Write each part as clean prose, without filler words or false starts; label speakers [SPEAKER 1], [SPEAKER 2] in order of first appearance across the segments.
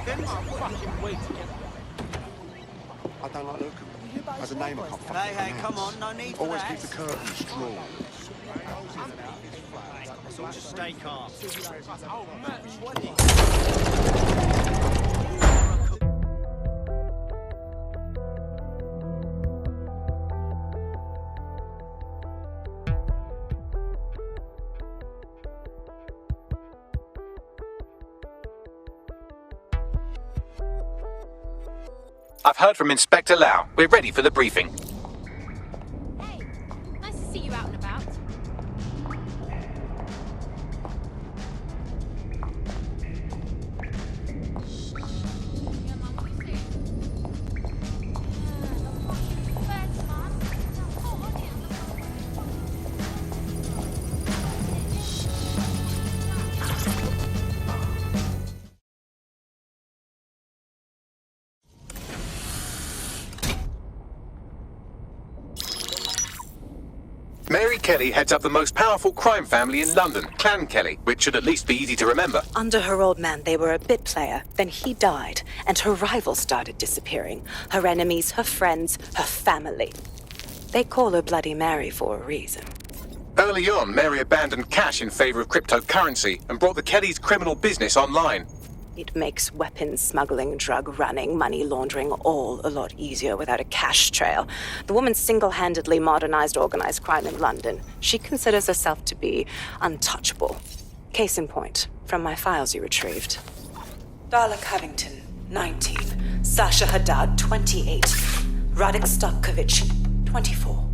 [SPEAKER 1] I don't like the look of them. As a name, I can't fucking
[SPEAKER 2] Hey, come on, no need for
[SPEAKER 1] Always
[SPEAKER 2] that.
[SPEAKER 1] keep the curtains drawn.
[SPEAKER 2] So just stay calm.
[SPEAKER 3] I've heard from Inspector Lau. We're ready for the briefing.
[SPEAKER 4] Hey, nice to see you out and about.
[SPEAKER 3] Mary Kelly heads up the most powerful crime family in London, Clan Kelly, which should at least be easy to remember.
[SPEAKER 5] Under her old man, they were a bit player. Then he died, and her rivals started disappearing. Her enemies, her friends, her family. They call her Bloody Mary for a reason.
[SPEAKER 3] Early on, Mary abandoned cash in favor of cryptocurrency and brought the Kellys' criminal business online.
[SPEAKER 5] It makes weapons smuggling, drug running, money laundering all a lot easier without a cash trail. The woman single-handedly modernized organized crime in London. She considers herself to be untouchable. Case in point, from my files you retrieved. Darla Covington, 19. Sasha Haddad, 28. Radek Stokovich, 24.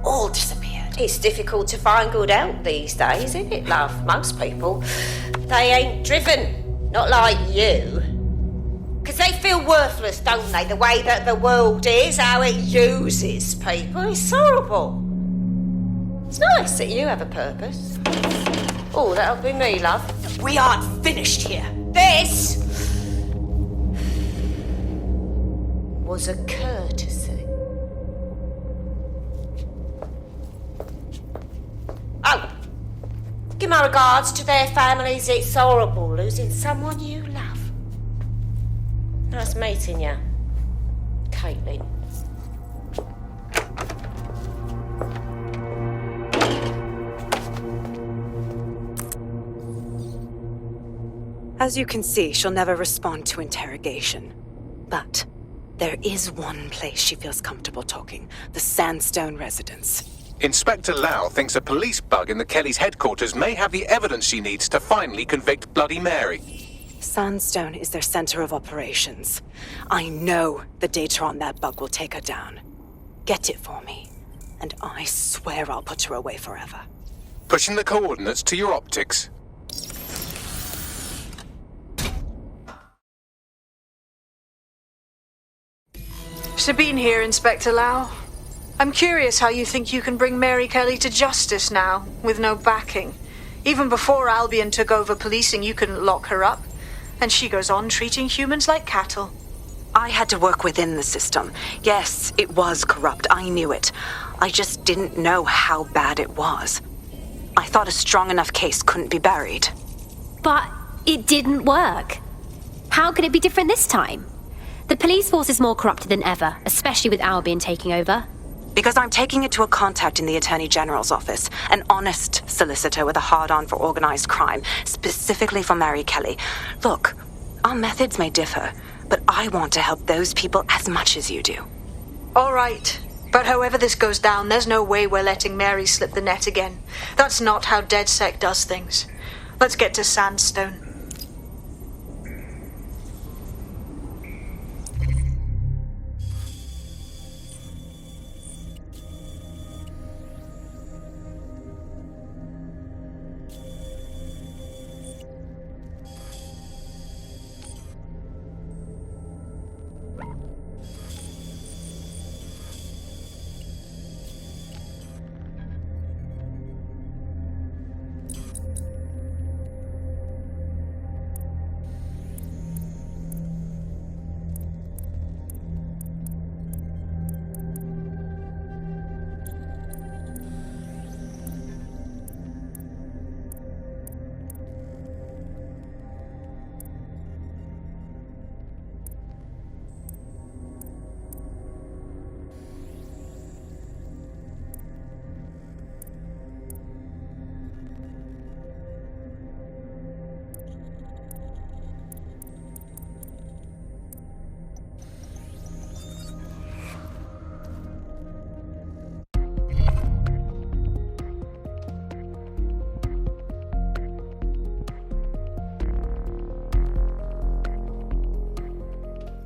[SPEAKER 5] All disappeared.
[SPEAKER 6] It's difficult to find good help these days, isn't it, love? Most people, they ain't driven. Not like you. Because they feel worthless, don't they? The way that the world is, how it uses people. It's horrible. It's nice that you have a purpose. Oh, that'll be me, love.
[SPEAKER 5] We aren't finished here.
[SPEAKER 6] This was a courtesy. Oh, give my regards to their families. It's horrible losing someone you love. Nice meeting you, Caitlin.
[SPEAKER 5] As you can see, she'll never respond to interrogation. But there is one place she feels comfortable talking, the Sandstone residence.
[SPEAKER 3] Inspector Lau thinks a police bug in the Kellys' headquarters may have the evidence she needs to finally convict Bloody Mary.
[SPEAKER 5] Sandstone is their center of operations. I know the data on that bug will take her down. Get it for me, and I swear I'll put her away forever.
[SPEAKER 3] Pushing the coordinates to your optics.
[SPEAKER 7] Sabine here, Inspector Lau. I'm curious how you think you can bring Mary Kelly to justice now, with no backing. Even before Albion took over policing, you couldn't lock her up. And she goes on treating humans like cattle.
[SPEAKER 5] I had to work within the system. Yes, it was corrupt. I knew it. I just didn't know how bad it was. I thought a strong enough case couldn't be buried.
[SPEAKER 4] But it didn't work. How could it be different this time? The police force is more corrupted than ever, especially with Albion taking over.
[SPEAKER 5] Because I'm taking it to a contact in the Attorney General's office, an honest solicitor with a hard-on for organized crime, specifically for Mary Kelly. Look, our methods may differ, but I want to help those people as much as you do.
[SPEAKER 7] All right. But however this goes down, there's no way we're letting Mary slip the net again. That's not how DedSec does things. Let's get to Sandstone.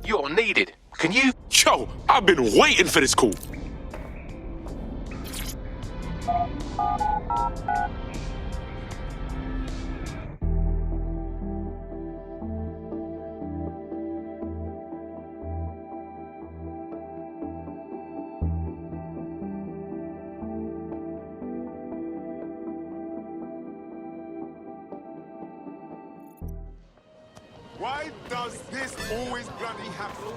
[SPEAKER 3] You're needed. Can you...
[SPEAKER 8] Yo, I've been waiting for this call.
[SPEAKER 1] Why does this always bloody happen?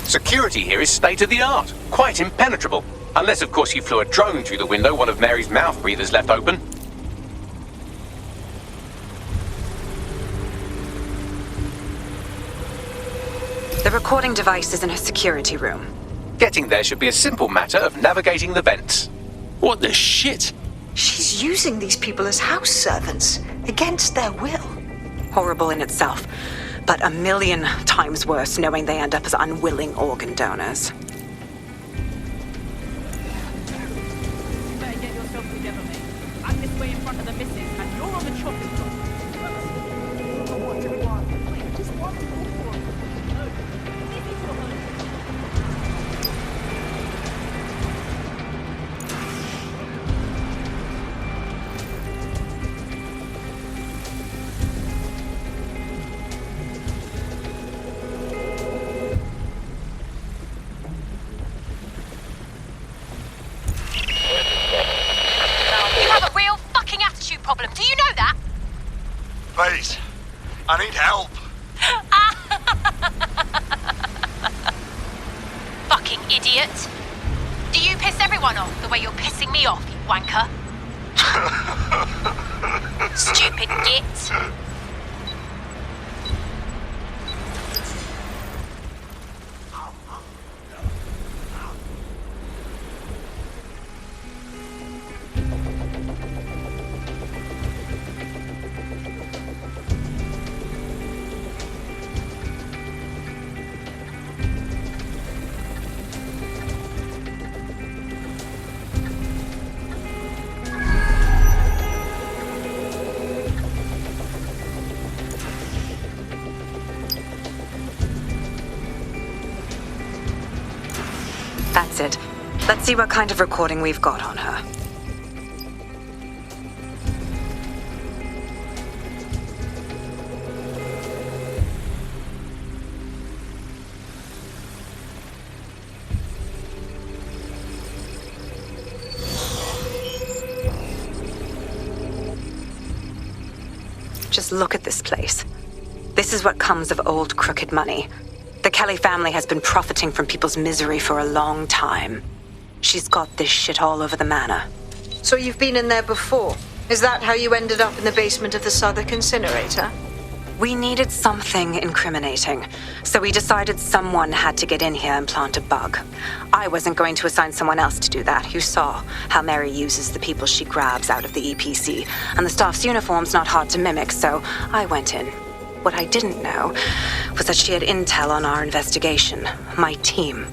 [SPEAKER 3] Security here is state-of-the-art, quite impenetrable. Unless, of course, you flew a drone through the window one of Mary's mouth breathers left open.
[SPEAKER 5] The recording device is in her security room.
[SPEAKER 3] Getting there should be a simple matter of navigating the vents.
[SPEAKER 8] What the shit?
[SPEAKER 7] She's using these people as house servants, against their will.
[SPEAKER 5] Horrible in itself, but a million times worse knowing they end up as unwilling organ donors.
[SPEAKER 9] You better get yourself together, mate. I'm this way in front of the missus, and you're on the chopping block.
[SPEAKER 4] Problem. Do you know that?
[SPEAKER 1] Please, I need help.
[SPEAKER 4] Fucking idiot. Do you piss everyone off the way you're pissing me off, you wanker? Stupid git.
[SPEAKER 5] That's it. Let's see what kind of recording we've got on her. Just look at this place. This is what comes of old crooked money. The Kelly family has been profiting from people's misery for a long time. She's got this shit all over the manor.
[SPEAKER 7] So you've been in there before? Is that how you ended up in the basement of the Southwark incinerator?
[SPEAKER 5] We needed something incriminating, so we decided someone had to get in here and plant a bug. I wasn't going to assign someone else to do that. You saw how Mary uses the people she grabs out of the EPC, and the staff's uniform's not hard to mimic, so I went in. What I didn't know was that she had intel on our investigation, my team.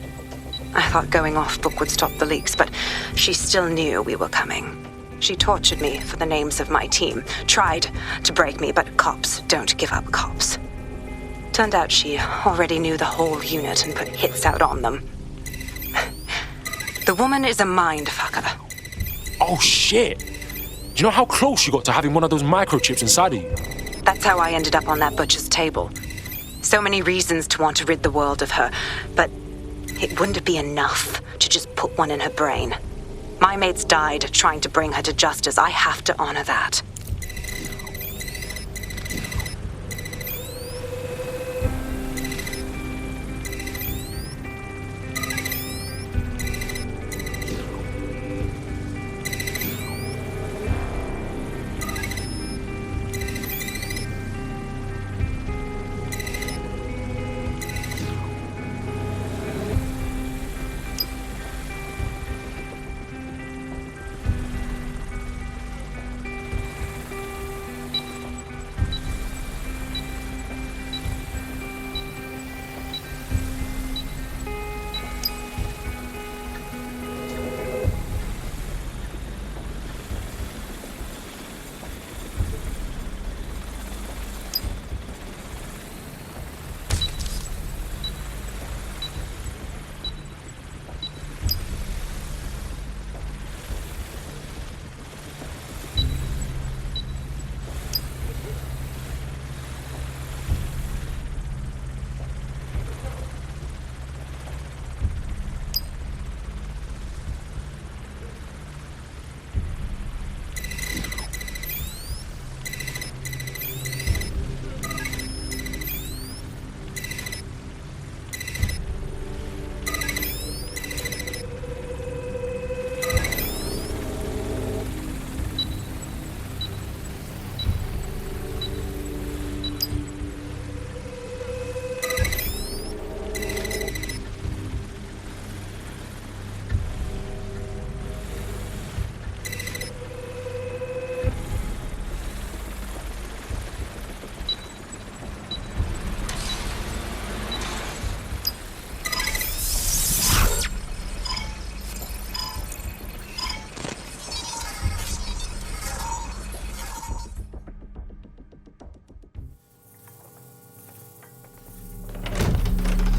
[SPEAKER 5] I thought going off book would stop the leaks, but she still knew we were coming. She tortured me for the names of my team, tried to break me, but cops don't give up cops. Turned out she already knew the whole unit and put hits out on them. The woman is a mindfucker.
[SPEAKER 8] Oh, shit. Do you know how close you got to having one of those microchips inside of you?
[SPEAKER 5] That's how I ended up on that butcher's table. So many reasons to want to rid the world of her, but it wouldn't be enough to just put one in her brain. My mates died trying to bring her to justice. I have to honor that.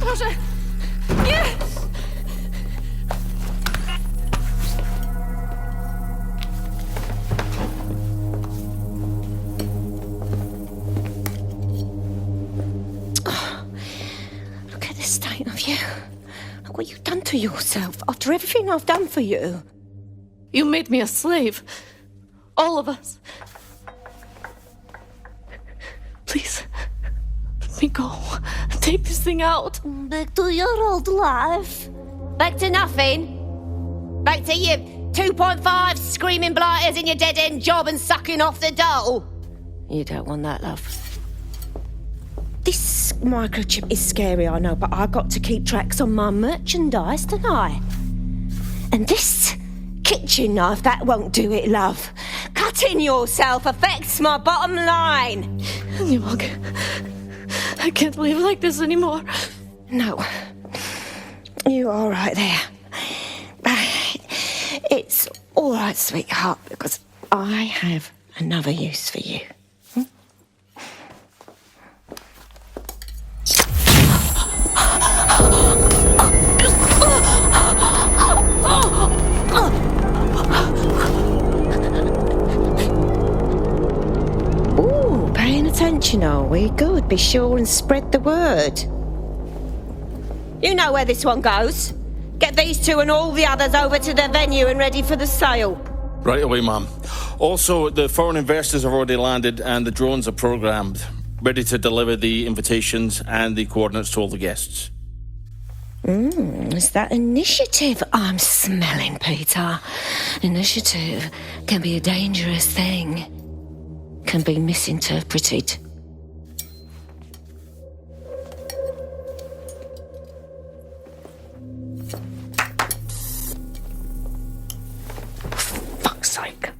[SPEAKER 9] Proszę! Nie!
[SPEAKER 6] Look at the state of you. Look what you've done to yourself after everything I've done for you.
[SPEAKER 9] You made me a slave. All of us. Please, let me go. Take this thing out.
[SPEAKER 6] Back to your old life. Back to nothing. Back to you 2.5 screaming blighters in your dead-end job and sucking off the dole. You don't want that, love. This microchip is scary, I know, but I got to keep tracks on my merchandise, don't I? And this kitchen knife, that won't do it, love. Cutting yourself affects my bottom line.
[SPEAKER 9] I can't live like this anymore.
[SPEAKER 6] No. You're all right there. It's all right, sweetheart, because I have another use for you. intentional. We're good. Be sure and spread the word. You know where this one goes. Get these two and all the others over to the venue and ready for the sale.
[SPEAKER 10] Right away, ma'am. Also, the foreign investors have already landed and the drones are programmed, ready to deliver the invitations and the coordinates to all the guests.
[SPEAKER 6] It's that initiative I'm smelling, Peter. Initiative can be a dangerous thing. Can be misinterpreted. Fuck's sake.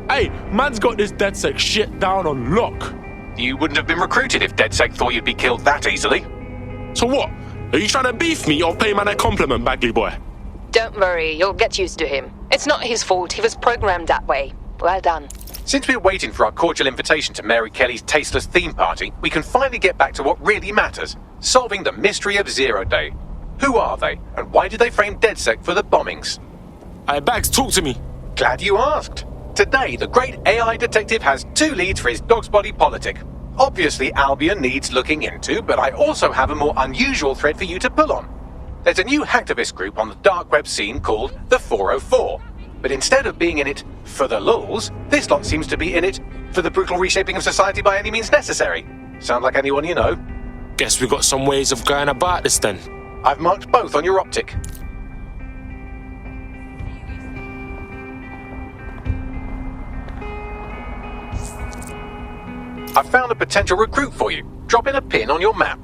[SPEAKER 8] Hey, man's got this DedSec shit down on lock.
[SPEAKER 3] You wouldn't have been recruited if DedSec thought you'd be killed that easily.
[SPEAKER 8] So what? Are you trying to beef me or pay man a compliment, Bagley boy?
[SPEAKER 11] Don't worry, you'll get used to him. It's not his fault, he was programmed that way. Well done.
[SPEAKER 3] Since we're waiting for our cordial invitation to Mary Kelly's tasteless theme party, we can finally get back to what really matters, solving the mystery of Zero Day. Who are they, and why did they frame DedSec for the bombings?
[SPEAKER 8] Hey, Bags, talk to me.
[SPEAKER 3] Glad you asked. Today, the great AI detective has 2 leads for his dog's body politic. Obviously, Albion needs looking into, but I also have a more unusual thread for you to pull on. There's a new hacktivist group on the dark web scene called the 404. But instead of being in it for the lulz, this lot seems to be in it for the brutal reshaping of society by any means necessary. Sound like anyone you know?
[SPEAKER 8] Guess we got some ways of going about this then.
[SPEAKER 3] I've marked both on your optic. I've found a potential recruit for you. Drop in a pin on your map.